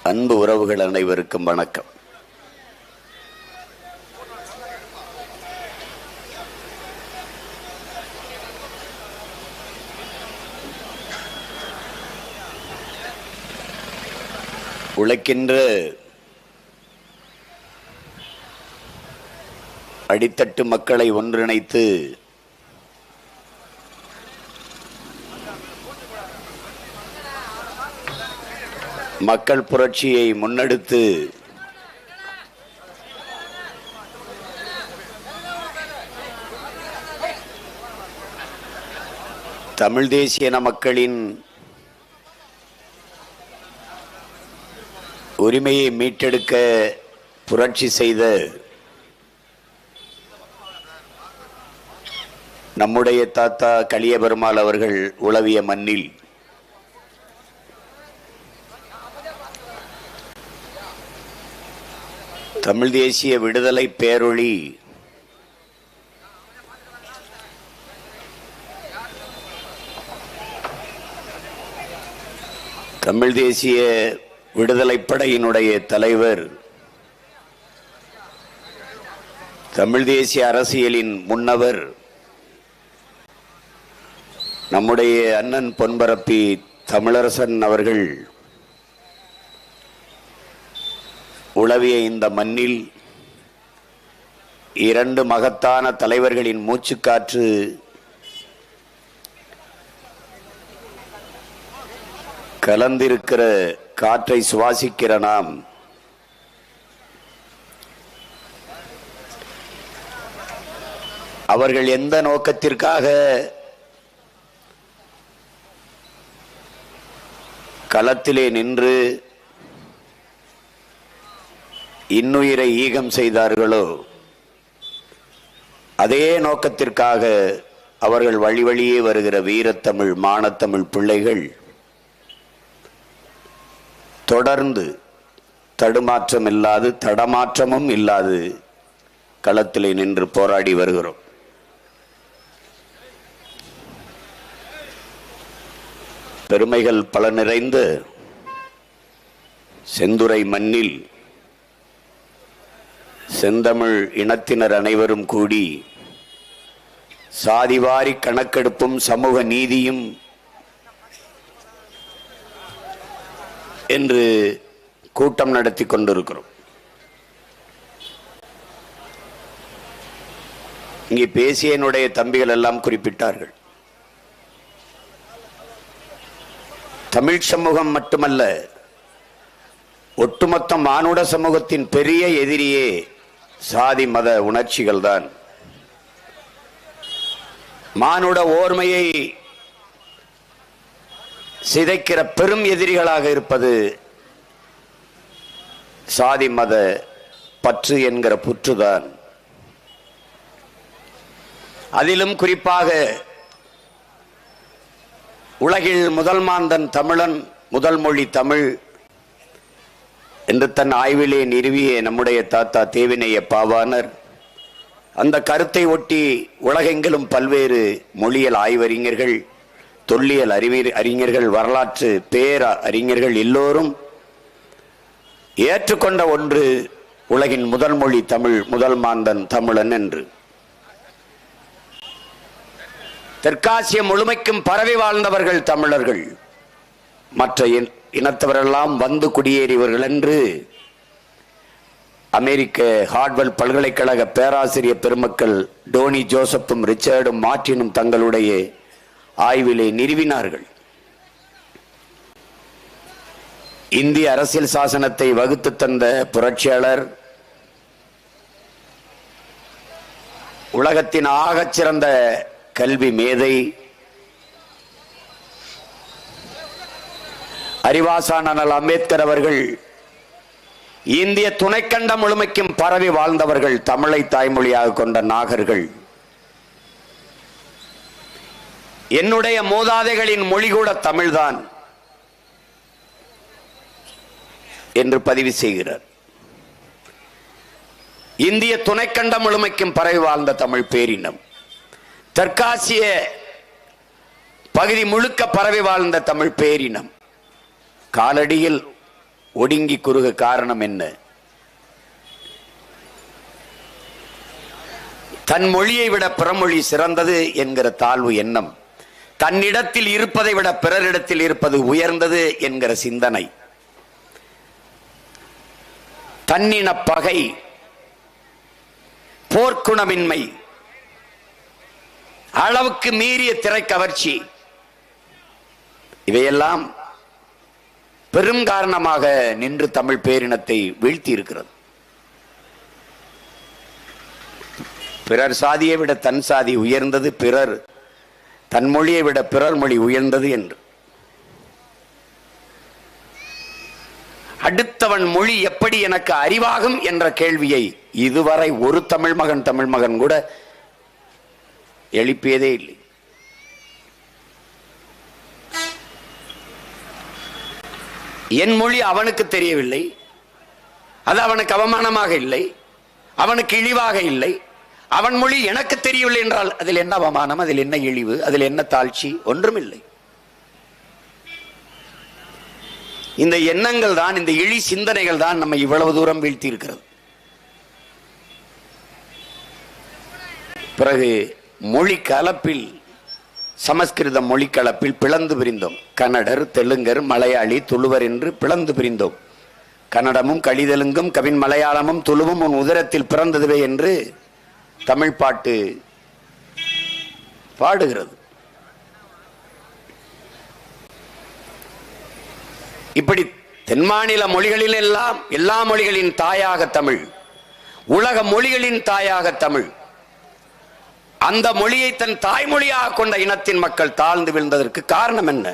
அன்பு உறவுகள் அனைவருக்கும் வணக்கம். உழைக்கின்ற அடித்தட்டு மக்களை ஒன்றிணைத்து மக்கள் புரட்சியை முன்னெடுத்து தமிழ் தேசிய மக்களின் உரிமையை மீட்டெடுக்க புரட்சி செய்த நம்முடைய தாத்தா கலியபெருமாள் அவர்கள் உலவிய மண்ணில் தமிழ் தேசிய விடுதலை பேரொளி தமிழ் தேசிய விடுதலை படையினுடைய தலைவர், தமிழ் தேசிய அரசியலின் முன்னவர், நம்முடைய அண்ணன் பொன்பரப்பி தமிழரசன் அவர்கள் உலவிய இந்த மண்ணில் இரண்டு மகத்தான தலைவர்களின் மூச்சுக்காற்று கலந்திருக்கிற காற்றை சுவாசிக்கிற நாம் அவர்கள் எந்த நோக்கத்திற்காக களத்திலே நின்று இன்னுயிரை ஈகம் செய்தார்களோ அதே நோக்கத்திற்காக அவர்கள் வழி வழியே வருகிற வீரத்தமிழ் மானத்தமிழ் பிள்ளைகள் தொடர்ந்து தடுமாற்றம் இல்லாது தடமாற்றமும் இல்லாது களத்திலே நின்று போராடி வருகிறோம். பெருமைகள் பல நிறைந்த செந்துறை மண்ணில் செந்தமிழ் இனத்தினர் அனைவரும் கூடி சாதிவாரி கணக்கெடுப்பும் சமூக நீதியும் என்று கூட்டம் நடத்தி கொண்டிருக்கிறோம். இங்கே பேசிய என்னுடைய தம்பிகள் எல்லாம் குறிப்பிட்டார்கள். தமிழ் சமூகம் மட்டுமல்ல, ஒட்டுமொத்த மானுட சமூகத்தின் பெரிய எதிரியே சாதி மத உணர்ச்சிகள் தான். மானுட ஓர்மையை சிதைக்கிற பெரும் எதிரிகளாக இருப்பது சாதி மத பற்று என்கிற புற்றுதான். அதிலும் குறிப்பாக உலகில் முதல் மாந்தன் தமிழன், முதல் மொழி தமிழ் என்று தன் ஆய்விலே நிறுவிய நம்முடைய தாத்தா தேவினைய பாவாணர் அந்த கருத்தை ஒட்டி உலகெங்கிலும் பல்வேறு மொழியியல் ஆய்வறிஞர்கள், தொல்லியல் அறிஞர்கள், வரலாற்று பேர அறிஞர்கள் எல்லோரும் ஏற்றுக்கொண்ட ஒன்று உலகின் முதல் மொழி தமிழ், முதல் மாந்தன் தமிழன் என்று. தெற்காசிய முழுமைக்கும் பரவி வாழ்ந்தவர்கள் தமிழர்கள், மற்ற இனத்தவரெல்லாம் வந்து குடியேறியவர்கள் என்று அமெரிக்க ஹார்வர்ட் பல்கலைக்கழக பேராசிரியர் பெருமக்கள் டோனி ஜோசப்பும் ரிச்சர்டும் மார்ட்டினும் தங்களுடைய ஆய்விலே நிறுவினார்கள். இந்திய அரசியல் சாசனத்தை வகுத்து தந்த புரட்சியாளர், உலகத்தின் ஆகச்சிறந்த கல்வி மேதை, அறிவாசான் அண்ணல் அம்பேத்கர் அவர்கள் இந்திய துணைக்கண்டம் முழுமைக்கும் பரவி வாழ்ந்தவர்கள், தமிழை தாய்மொழியாக கொண்ட நாகர்கள். என்னுடைய மூதாதைகளின் மொழி கூட தமிழ்தான் என்று பதிவு செய்கிறார். இந்திய துணைக்கண்டம் முழுமைக்கும் பரவி வாழ்ந்த தமிழ் பேரினம், தெற்காசிய பகுதி முழுக்க பரவி வாழ்ந்த தமிழ் பேரினம், காலடியில் ஒடுங்கி குறுக காரணம் என்ன? தன் மொழியை விட பிறமொழி சிறந்தது என்கிற தாழ்வு எண்ணம், தன்னிடத்தில் இருப்பதை விட பிறரிடத்தில் இருப்பது உயர்ந்தது என்கிற சிந்தனை, தன்னின பகை, போர்க்குணமின்மை, அளவுக்கு மீறிய திரை கவர்ச்சி, இவையெல்லாம் பெரும் காரணமாக நின்று தமிழ் பேரினத்தை வீழ்த்தி இருக்கிறது. பிறர் சாதியை விட தன் சாதி உயர்ந்தது, பிறர் தன் மொழியை விட பிறர் மொழி உயர்ந்தது என்று. அடுத்தவன் மொழி எப்படி எனக்கு அறிவாகும் என்ற கேள்வியை இதுவரை ஒரு தமிழ் மகன் கூட எழுப்பியதே இல்லை. என் மொழி அவனுக்கு தெரியவில்லை, அது அவனுக்கு அவமானமாக இல்லை, அவனுக்கு இழிவாக இல்லை. அவன் மொழி எனக்கு தெரியவில்லை என்றால் அதில் என்ன அவமானம், அதில் என்ன இழிவு, அதில் என்ன தாழ்ச்சி? ஒன்றுமில்லை. இந்த எண்ணங்கள் தான், இந்த இழி சிந்தனைகள் தான் நம்மை இவ்வளவு தூரம் வீழ்த்தி இருக்கிறது. பிறகு மொழி கலப்பில், சமஸ்கிருத மொழி கலப்பில் பிளந்து பிரிந்தோம். கன்னடர், தெலுங்கர், மலையாளி, துளுவர் என்று பிளந்து பிரிந்தோம். கன்னடமும் கலிதெலுங்கும் கவின் மலையாளமும் துளுவும் உன் உதரத்தில் பிறந்ததுவே என்று தமிழ் பாட்டு பாடுகிறது. இப்படி தென்மாநில மொழிகளில் எல்லாம் எல்லா மொழிகளின் தாயாக தமிழ், உலக மொழிகளின் தாயாக தமிழ். அந்த மொழியை தன் தாய்மொழியாக கொண்ட இனத்தின் மக்கள் தாழ்ந்து விழுந்ததற்கு காரணம் என்ன?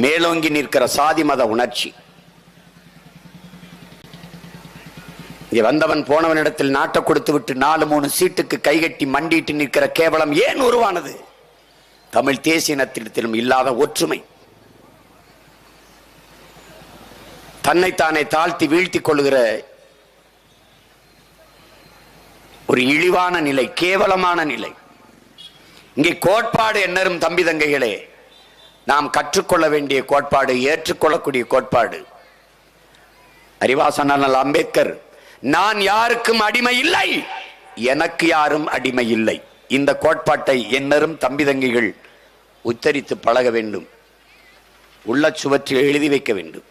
மேலோங்கி நிற்கிற சாதி மத உணர்ச்சி. இங்கே வந்தவன் போனவனிடத்தில் நாட்டை கொடுத்து விட்டு 4-3 சீட்டுக்கு கைகட்டி மண்டிட்டு நிற்கிற கேவலம் ஏன் உருவானது? தமிழ் தேசிய இனத்திலும் இல்லாத ஒற்றுமை, தன்னைத்தானே தாழ்த்தி வீழ்த்தி கொள்ளுகிற ஒரு இழிவான நிலை, கேவலமான நிலை. இங்கே கோட்பாடு என்னரும் தம்பி தங்கைகளே, நாம் கற்றுக்கொள்ள வேண்டிய கோட்பாடு, ஏற்றுக்கொள்ளக்கூடிய கோட்பாடு. அறிவாசன் அண்ணல் அம்பேத்கர், நான் யாருக்கும் அடிமை இல்லை, எனக்கு யாரும் அடிமை இல்லை. இந்த கோட்பாட்டை என்னரும் தம்பி தங்கைகள் உச்சரித்து பழக வேண்டும், உள்ள சுவற்றில் எழுதி வைக்க வேண்டும்.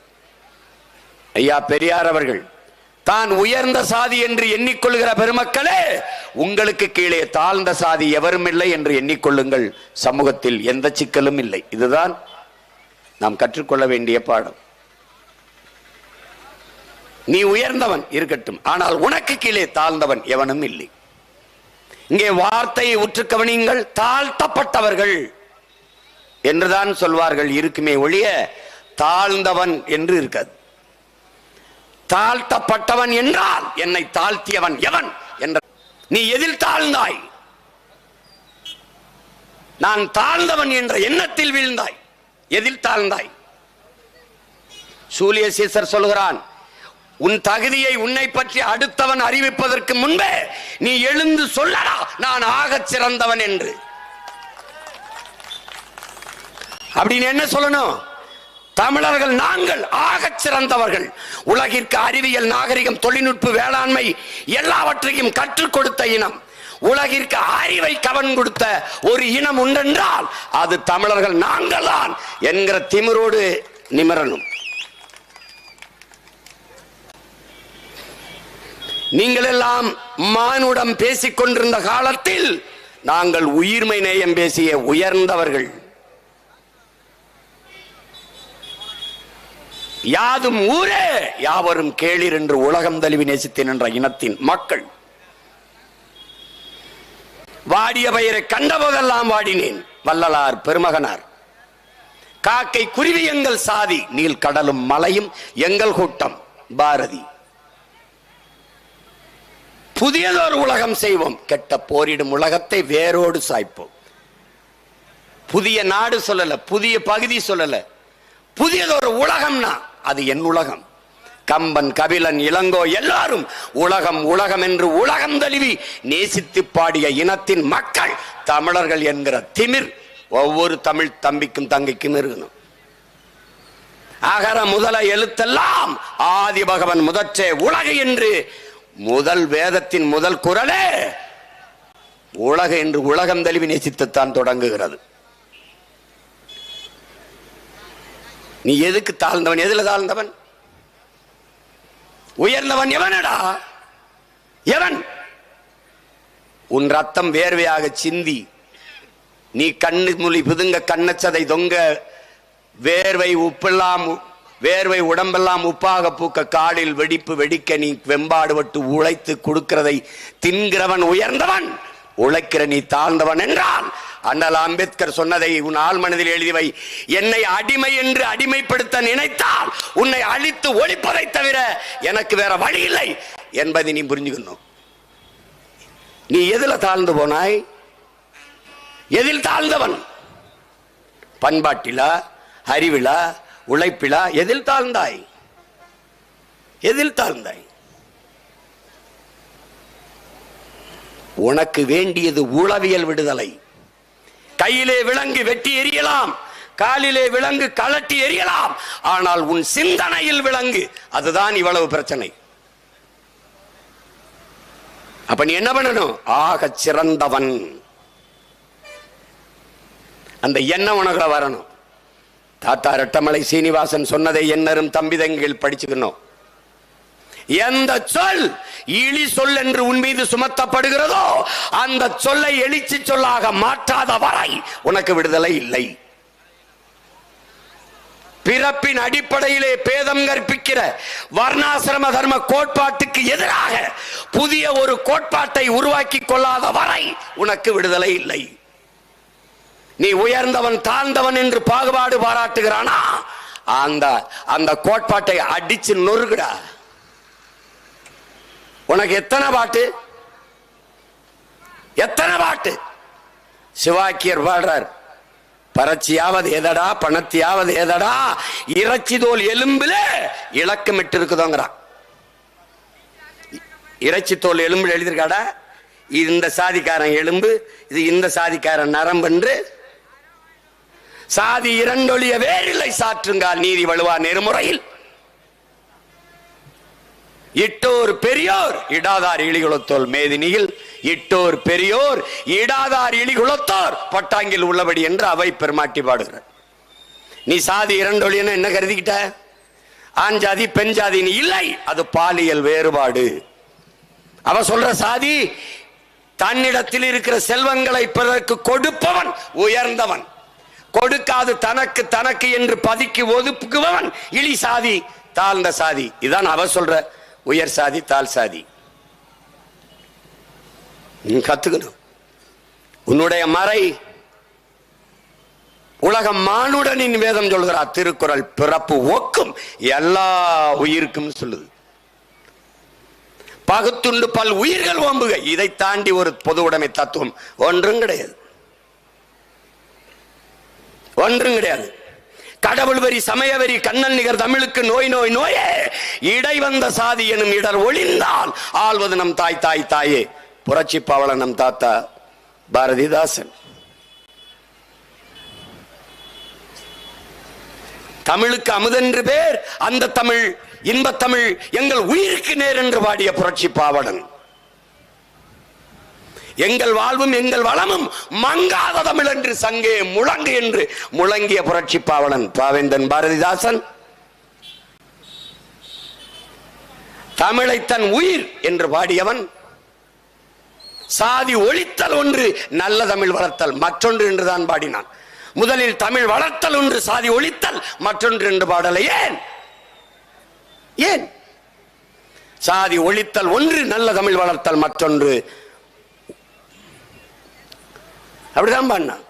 ஐயா பெரியார் அவர்கள், தான் உயர்ந்த சாதி என்று எண்ணிக்கொள்கிற பெருமக்களே, உங்களுக்கு கீழே தாழ்ந்த சாதி எவரும் இல்லை என்று எண்ணிக்கொள்ளுங்கள், சமூகத்தில் எந்த சிக்கலும் இல்லை. இதுதான் நாம் கற்றுக்கொள்ள வேண்டிய பாடம். நீ உயர்ந்தவன் இருக்கட்டும், ஆனால் உனக்கு கீழே தாழ்ந்தவன் எவனும் இல்லை. இங்கே வார்த்தையை உற்று கவனியுங்கள், தாழ்த்தப்பட்டவர்கள் என்றுதான் சொல்வார்கள் இருக்குமே ஒழிய தாழ்ந்தவன் என்று இருக்காது. தாழ்த்தப்பட்டவன் என்றால் என்னை தாழ்த்தியவன் எவன் என்ற. நீ எதில் தாழ்ந்தாய்? நான் தாழ்ந்தவன் என்ற எண்ணத்தில் வீழ்ந்தாய். எதில் தாழ்ந்தாய்? சூலிய சீசர் சொல்கிறான், உன் தகுதியை உன்னை பற்றி அடுத்தவன் அறிவிப்பதற்கு முன்பே நீ எழுந்து சொல்லடா நான் ஆகச் சிறந்தவன் என்று. அப்படின்னு என்ன சொல்லணும்? தமிழர்கள் நாங்கள் ஆகச் சிறந்தவர்கள். உலகிற்கு அறிவியல், நாகரிகம், தொழில்நுட்ப, வேளாண்மை எல்லாவற்றையும் கற்றுக் கொடுத்த இனம், உலகிற்கு அறிவை கவன் கொடுத்த ஒரு இனம் உண்டென்றால் அது தமிழர்கள் நாங்கள் தான் என்கிற திமிரோடு நிமிரணும். நீங்கள் எல்லாம் மானுடம் பேசிக் கொண்டிருந்த காலத்தில் நாங்கள் உயிர்மை நேயம் பேசிய உயர்ந்தவர்கள். யாதும் ஊரே யாவரும் கேளிர் என்று உலகம் தழுவி நேசித்தேன் என்ற இனத்தின் மக்கள். வாடிய பயிரை கண்டபோதெல்லாம் வாடினேன் வள்ளலார் பெருமகனார். காக்கை குருவி எங்கள் சாதி, நீல் கடலும் மலையும் எங்கள் கூட்டம் பாரதி. புதியதொரு உலகம் செய்வோம், கெட்ட போரிடும் உலகத்தை வேரோடு சாய்ப்போம். புதிய நாடு சொல்லல, புதிய பகுதி சொல்லல, புதியதொரு உலகம்னா அது என் உலகம். கம்பன், கபிலன், இளங்கோ எல்லாரும் உலகம் உலகம் என்று உலகம் தழுவி நேசித்து பாடிய இனத்தின் மக்கள் தமிழர்கள் என்கிற திமிர் ஒவ்வொரு தமிழ் தம்பிக்கும் தங்கைக்கும் இருக்கணும். அகர முதல எழுத்தெல்லாம் ஆதி பகவன் முதற்றே உலகு என்று முதல் வேதத்தின் முதல் குறளே உலகு என்று உலகம் தழுவி நேசித்துத்தான் தொடங்குகிறது. நீ எதுக்கு தாழ்ந்தவன்? எதுல தாழ்ந்தவன்? உயர்ந்தவன் எவனடா? எவன்? உன் ரத்தம் வேர்வையாக சிந்தி நீ கண்ணு மொழி புதுங்க கண்ணச்சதை தொங்க வேர்வை உப்பெல்லாம் வேர்வை உடம்பெல்லாம் உப்பாக பூக்க காலில் வெடிப்பு வெடிக்க நீ வெம்பாடுபட்டு உழைத்து கொடுக்கிறதை தின்கிறவன் உயர்ந்தவன், உழைக்கிற நீ தாழ்ந்தவன் என்றால் அண்ணல் அம்பேத்கர் சொன்னதை உன் ஆள் மனதில் எழுதி வை. என்னை அடிமை என்று அடிமைப்படுத்த நினைத்தால் உன்னை அழித்து ஒழிப்பதை தவிர எனக்கு வேற வழி இல்லை என்பதை நீ புரிஞ்சுக்கணும். நீ எதுல தாழ்ந்து போனாய்? எதில் தாழ்ந்தவன்? பண்பாட்டிலா, அறிவிலா, உழைப்பிலா? எதில் தாழ்ந்தாய்? எதில் தாழ்ந்தாய்? உனக்கு வேண்டியது உளவியல் விடுதலை. கையிலே விலங்கு வெட்டி எறியலாம், காலிலே விலங்கு கலட்டி எறியலாம், ஆனால் உன் சிந்தனையில் விலங்கு. அதுதான் இவ்வளவு பிரச்சனை. அப்ப நீ என்ன பண்ணணும்? ஆக சிறந்தவன் அந்த எண்ணம் உனக்குள்ள வரணும். தாத்தா ரெட்டமலை சீனிவாசன் சொன்னதை என்னரும் தம்பிதங்கள் படிச்சுக்கணும். எந்த சொல் இழி சொல் என்று உன் மீது சுமத்தப்படுகிறதோ அந்த சொல்லை எழுச்சி சொல்லாக மாற்றாத வரை உனக்கு விடுதலை இல்லை. பிறப்பின் அடிப்படையிலே பேதம் கற்பிக்கிற வர்ணாசிரம தர்ம கோட்பாட்டுக்கு எதிராக புதிய ஒரு கோட்பாட்டை உருவாக்கி கொள்ளாத வரை உனக்கு விடுதலை இல்லை. நீ உயர்ந்தவன் தாழ்ந்தவன் என்று பாகுபாடு பாராட்டுகிறானா? அந்த கோட்பாட்டை அடிச்சு நொறுகுடா. உனக்கு எத்தனை பாட்டு, எத்தனை பாட்டு? சிவாக்கியர் பாடுறார், பறச்சியாவது எதடா பணத்தியாவது எதடா இறைச்சி தோல் எலும்புல இலக்கமிட்டு இருக்குதோங்கிறான். இறைச்சி தோல் எலும்புல எழுதியிருக்காடா, இந்த சாதிக்காரன் எலும்பு, இது இந்த சாதிக்காரன் நரம்பு என்று. சாதி இரண்டொழிய வேறில்லை சாற்றுங்கால் நீதி வலுவா நெருமுறையில். இட்டோர் பெரியோர் இடாதார் இழிகுலத்தோல் மேதினியில், இட்டோர் பெரியோர் இடாதார் இழிகுலத்தோர் பட்டாங்கில் உள்ளபடி என்று அவை பெருமாட்டி பாடுகிறார். நீ சாதி இரண்டொழியன்னு என்ன கருதிக்கிட்ட? ஆண் ஜாதி பெண் ஜாதி இல்லை, அது பாலியல் வேறுபாடு. அவ சொல்ற சாதி தன்னிடத்தில் இருக்கிற செல்வங்களை பிறருக்கு கொடுப்பவன் உயர்ந்தவன், கொடுக்காது தனக்கு தனக்கு என்று பதுக்கி ஒதுக்குபவன் இழி சாதி தாழ்ந்த சாதி. இதான் அவ சொல்ற உயர் சாதி தாழ் சாதி. நீ கத்துக்கணும். உன்னுடைய மறை உலகம் மானுடனின் வேதம் சொல்கிறார். திருக்குறள் பிறப்பு ஒக்கும் எல்லா உயிருக்கும் சொல்லுது. பகுத்துண்டு பல் உயிர்கள் ஓம்புக. இதை தாண்டி ஒரு பொது உடைமை தத்துவம் ஒன்றும் கிடையாது, ஒன்றும் கிடையாது. கடவுள் வரி சமய வரி கண்ணன் நிகர் தமிழுக்கு நோய் நோய் நோயே இடை வந்த சாதி எனும் இடர் ஒளிந்தால் ஆள்வது நம் தாய் தாய் தாயே. புரட்சி பாவலன் நம் தாத்தா பாரதிதாசன். தமிழுக்கு அமுதென்று பேர், அந்த தமிழ் இன்பத் தமிழ் எங்கள் உயிருக்கு நேர் என்று பாடிய புரட்சி பாவலன். எங்கள் வாழ்வும் எங்கள் வளமும் மங்காத தமிழ் என்று சங்கே முழங்கு என்று முழங்கிய புரட்சி பாவலன் பாவேந்தன் பாரதிதாசன். தமிழை தன் உயிர் என்று பாடியவன். சாதி ஒழித்தல் ஒன்று, நல்ல தமிழ் வளர்த்தல் மற்றொன்று என்றுதான் பாடினான். முதலில் தமிழ் வளர்த்தல் ஒன்று, சாதி ஒழித்தல் மற்றொன்று என்று பாடலை. ஏன் ஏன்? சாதி ஒழித்தல் ஒன்று, நல்ல தமிழ் வளர்த்தல் மற்றொன்று, அப்படிதான் பாடினான்.